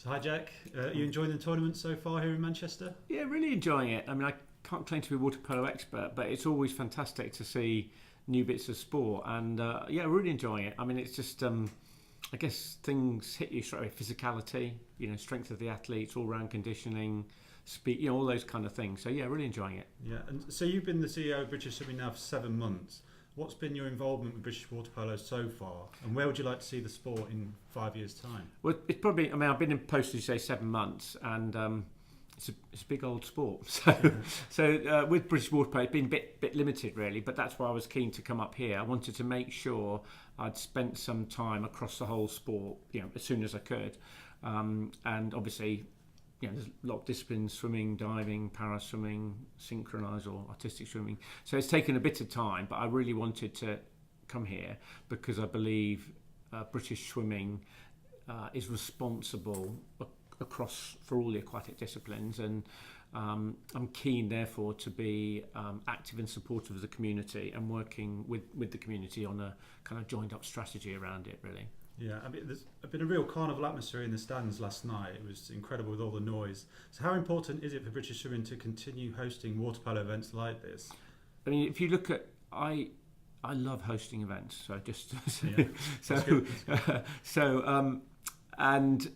So hi Jack, are you enjoying the tournament so far here in Manchester? Yeah, really enjoying it. I mean, I can't claim to be a water polo expert, but it's always fantastic to see new bits of sport, and yeah, really enjoying it. I mean, it's just, I guess things hit you straight away. Physicality, strength of the athletes, all-round conditioning, speed, all those kind of things. So yeah, really enjoying it. Yeah, and so you've been the CEO of British Swimming now for 7 months. What's been your involvement with British Water Polo so far, and where would you like to see the sport in 5 years' time? Well, it's probably. I mean, I've been in post, as you say, 7 months, and it's a big old sport. So with British Water Polo, it's been a bit limited really, but that's why I was keen to come up here. I wanted to make sure I'd spent some time across the whole sport, as soon as I could, and obviously. There's a lot of disciplines: swimming, diving, para-swimming, synchronised or artistic swimming. So it's taken a bit of time, but I really wanted to come here because I believe British swimming is responsible across for all the aquatic disciplines, and I'm keen, therefore, to be active and supportive of the community and working with the community on a kind of joined-up strategy around it, really. Yeah, I mean, there's been a real carnival atmosphere in the stands last night. It was incredible with all the noise. So how important is it for British Swimming to continue hosting water polo events like this? I mean, if you look at, I love hosting events. So just and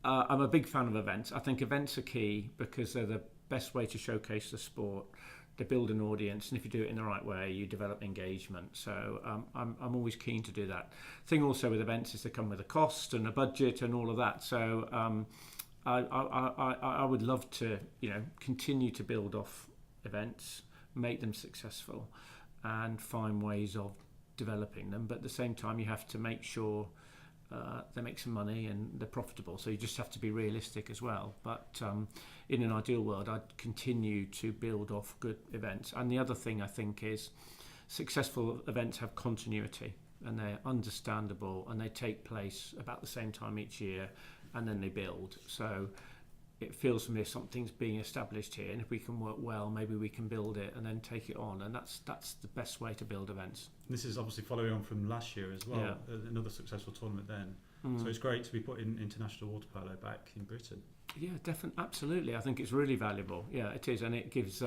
I'm a big fan of events. I think events are key because they're the best way to showcase the sport. They build an audience, and if you do it in the right way, you develop engagement. So I'm always keen to do that. Thing also with events is they come with a cost and a budget and all of that. So I would love to continue to build off events, make them successful, and find ways of developing them. But at the same time, you have to make sure they make some money and they're profitable. So you just have to be realistic as well. But in an ideal world, I'd continue to build off good events. And the other thing I think is successful events have continuity and they're understandable and they take place about the same time each year and then they build. So it feels to me something's being established here, and if we can work well, maybe we can build it and then take it on, and that's the best way to build events. This is obviously following on from last year as well, another successful tournament then. So it's great to be putting international water polo back in Britain. Yeah, definitely, absolutely. I think it's really valuable. Yeah, it is, and it gives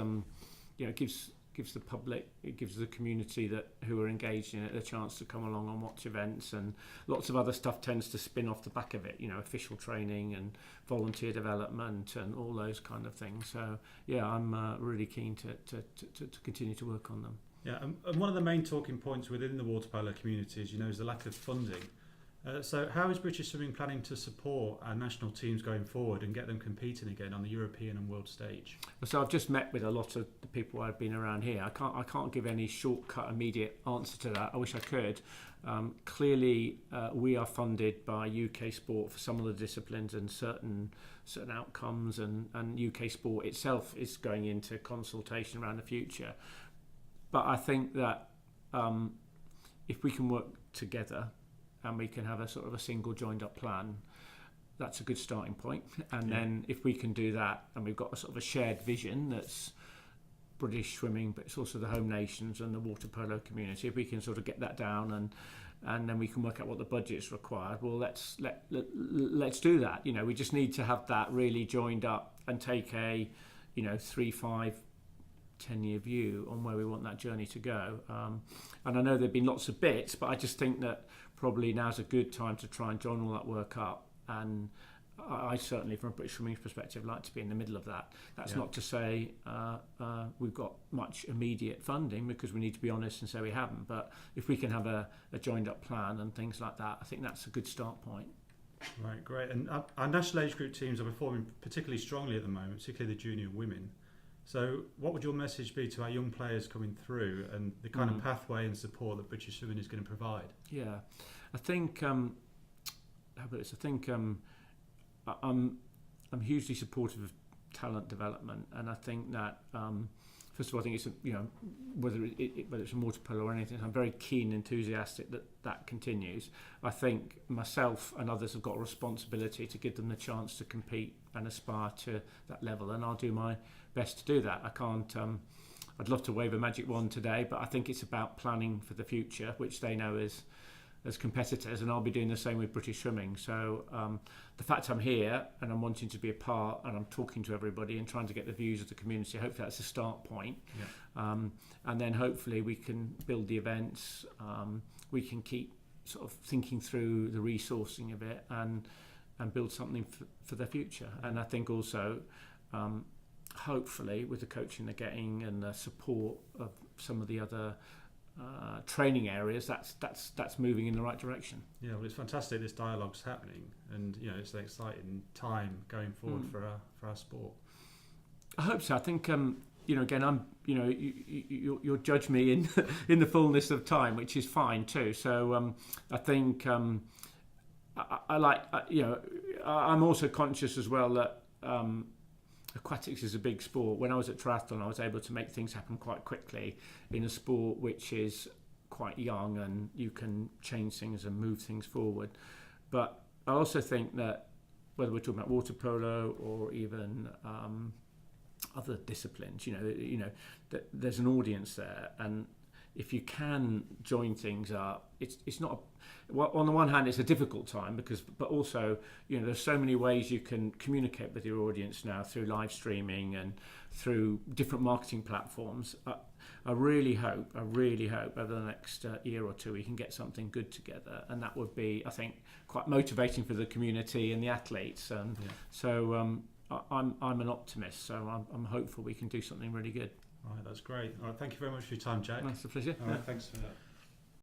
gives the public, it gives the community who are engaged in it a chance to come along and watch events, and lots of other stuff tends to spin off the back of it, official training and volunteer development and all those kind of things. So yeah, I'm really keen to continue to work on them. Yeah, and one of the main talking points within the water polo community is the lack of funding. So how is British Swimming planning to support our national teams going forward and get them competing again on the European and world stage? So I've just met with a lot of the people I've been around here. I can't give any shortcut immediate answer to that. I wish I could. Clearly we are funded by UK Sport for some of the disciplines and certain outcomes, and UK Sport itself is going into consultation around the future. But I think that if we can work together and we can have a sort of a single joined up plan, that's a good starting point. And then if we can do that, and we've got a sort of a shared vision that's British swimming, but it's also the home nations and the water polo community, if we can sort of get that down and then we can work out what the budget's required, well, let's do that. We just need to have that really joined up and take a 3, 5, 10-year view on where we want that journey to go. And I know there've been lots of bits, but I just think that probably now's a good time to try and join all that work up. And I certainly, from a British swimming perspective, like to be in the middle of that. That's not to say we've got much immediate funding, because we need to be honest and say we haven't. But if we can have a joined up plan and things like that, I think that's a good start point. Right, great. And our national age group teams are performing particularly strongly at the moment, particularly the junior women. So what would your message be to our young players coming through and the kind of pathway and support that British Swimming is going to provide? Yeah, I think I'm hugely supportive of talent development, and I think that first of all, I think it's whether it's a water polo or anything, I'm very keen and enthusiastic that continues. I think myself and others have got a responsibility to give them the chance to compete and aspire to that level, and I'll do my best to do that. I can't. I'd love to wave a magic wand today, but I think it's about planning for the future, which they know is as competitors, and I'll be doing the same with British Swimming. So the fact I'm here and I'm wanting to be a part, and I'm talking to everybody and trying to get the views of the community, hopefully that's a start point. Yeah. And then hopefully we can build the events, we can keep sort of thinking through the resourcing of it and build something for the future. And I think also hopefully with the coaching they're getting and the support of some of the other training areas, that's moving in the right direction. Yeah, well, it's fantastic this dialogue's happening, and it's an exciting time going forward for our sport. I hope so. I think again, I'm you'll judge me in the fullness of time, which is fine too. So I think I like I'm also conscious as well that aquatics is a big sport. When I was at triathlon, I was able to make things happen quite quickly in a sport which is quite young, and you can change things and move things forward. But I also think that whether we're talking about water polo or even other disciplines, that there's an audience there, and if you can join things up, it's not. Well, on the one hand, it's a difficult time but also, there's so many ways you can communicate with your audience now through live streaming and through different marketing platforms. I really hope over the next year or two we can get something good together, and that would be, I think, quite motivating for the community and the athletes. So I'm an optimist, so I'm hopeful we can do something really good. All right, that's great. All right, thank you very much for your time, Jack. That's a pleasure. All right, thanks for that.